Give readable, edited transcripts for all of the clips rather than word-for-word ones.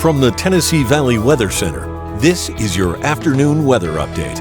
From the Tennessee Valley Weather Center, this is your afternoon weather update.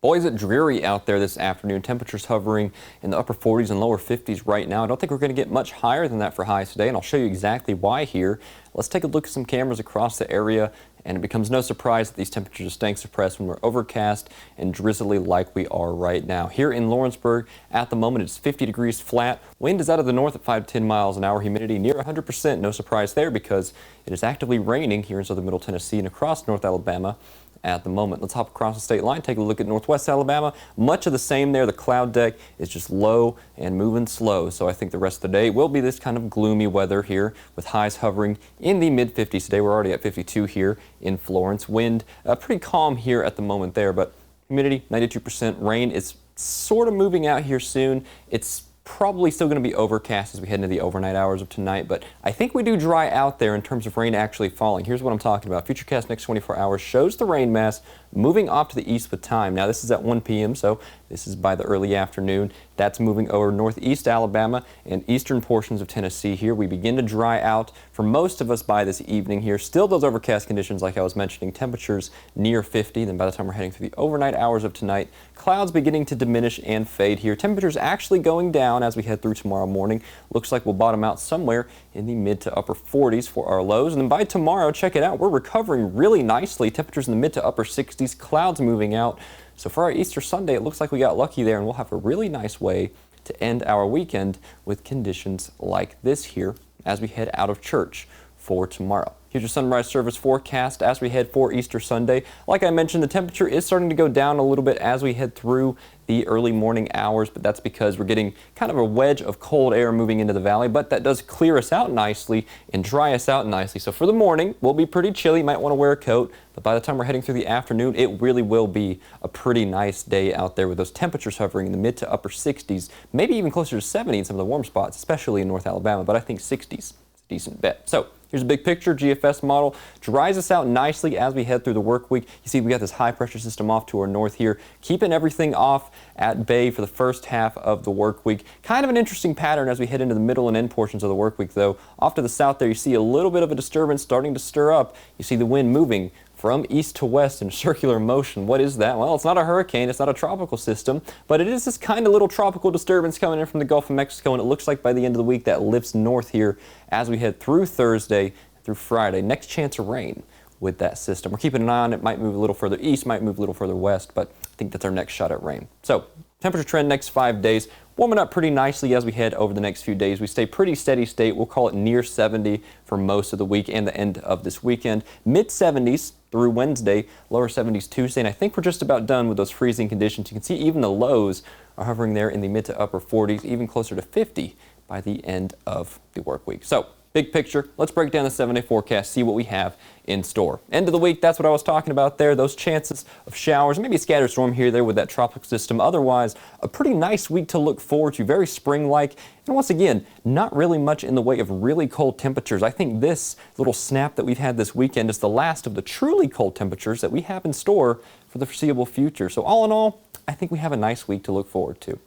Boy, is it dreary out there this afternoon. Temperatures hovering in the upper 40s and lower 50s right now. I don't think we're going to get much higher than that for highs today, and I'll show you exactly why here. Let's take a look at some cameras across the area, and it becomes no surprise that these temperatures are staying suppressed when we're overcast and drizzly like we are right now. Here in Lawrenceburg, at the moment, it's 50 degrees flat. Wind is out of the north at 5 to 10 miles an hour. Humidity near 100%. No surprise there because it is actively raining here in southern middle Tennessee and across North Alabama at the moment. Let's hop across the state line, take a look at northwest Alabama. Much of the same there. The cloud deck is just low and moving slow. So I think the rest of the day will be this kind of gloomy weather here with highs hovering in the mid-50s today. We're already at 52 here in Florence. Wind pretty calm here at the moment there, but humidity 92%. Rain is sort of moving out here soon. It's probably still going to be overcast as we head into the overnight hours of tonight, but I think we do dry out there in terms of rain actually falling. Here's what I'm talking about. FUTURECAST next 24 hours shows the rain mass moving off to the east with time. Now this is at 1 p.m., so this is by the early afternoon. That's moving over northeast Alabama and eastern portions of Tennessee here. We begin to dry out for most of us by this evening here. Still those overcast conditions like I was mentioning, temperatures near 50. Then by the time we're heading through the overnight hours of tonight, clouds beginning to diminish and fade here. Temperatures actually going down as we head through tomorrow morning. Looks like we'll bottom out somewhere in the mid to upper 40s for our lows. And then by tomorrow, check it out, we're recovering really nicely. Temperatures in the mid to upper 60s, clouds moving out. So for our Easter Sunday, it looks like we got lucky there, and we'll have a really nice way to end our weekend with conditions like this here as we head out of church for tomorrow. Here's your sunrise service forecast as we head for Easter Sunday. Like I mentioned, the temperature is starting to go down a little bit as we head through the early morning hours, but that's because we're getting kind of a wedge of cold air moving into the valley, but that does clear us out nicely and dry us out nicely. So for the morning, we'll be pretty chilly. You might want to wear a coat, but by the time we're heading through the afternoon, it really will be a pretty nice day out there with those temperatures hovering in the mid to upper 60s, maybe even closer to 70 in some of the warm spots, especially in North Alabama, but I think 60s is a decent bet. So here's a big picture. GFS model dries us out nicely as we head through the work week. You see we got this high pressure system off to our north here, keeping everything off at bay for the first half of the work week. Kind of an interesting pattern as we head into the middle and end portions of the work week though. Off to the south there you see a little bit of a disturbance starting to stir up. You see the wind moving from east to west in circular motion. What is that? Well, it's not a hurricane, it's not a tropical system, but it is this kind of little tropical disturbance coming in from the Gulf of Mexico, and it looks like by the end of the week that lifts north here as we head through Thursday through Friday. Next chance of rain with that system. We're keeping an eye on it. Might move a little further east, might move a little further west, but I think that's our next shot at rain. So temperature trend next 5 days, warming up pretty nicely as we head over the next few days. We stay pretty steady state. We'll call it near 70 for most of the week and the end of this weekend. Mid 70s through Wednesday, lower 70s Tuesday, and I think we're just about done with those freezing conditions. You can see even the lows are hovering there in the mid to upper 40s, even closer to 50 by the end of the work week. So big picture, let's break down the 7-day forecast, see what we have in store. End of the week, that's what I was talking about there, those chances of showers, maybe a scattered storm here or there with that tropical system. Otherwise, a pretty nice week to look forward to, very spring-like. And once again, not really much in the way of really cold temperatures. I think this little snap that we've had this weekend is the last of the truly cold temperatures that we have in store for the foreseeable future. So all in all, I think we have a nice week to look forward to.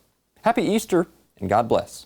Happy Easter, and God bless.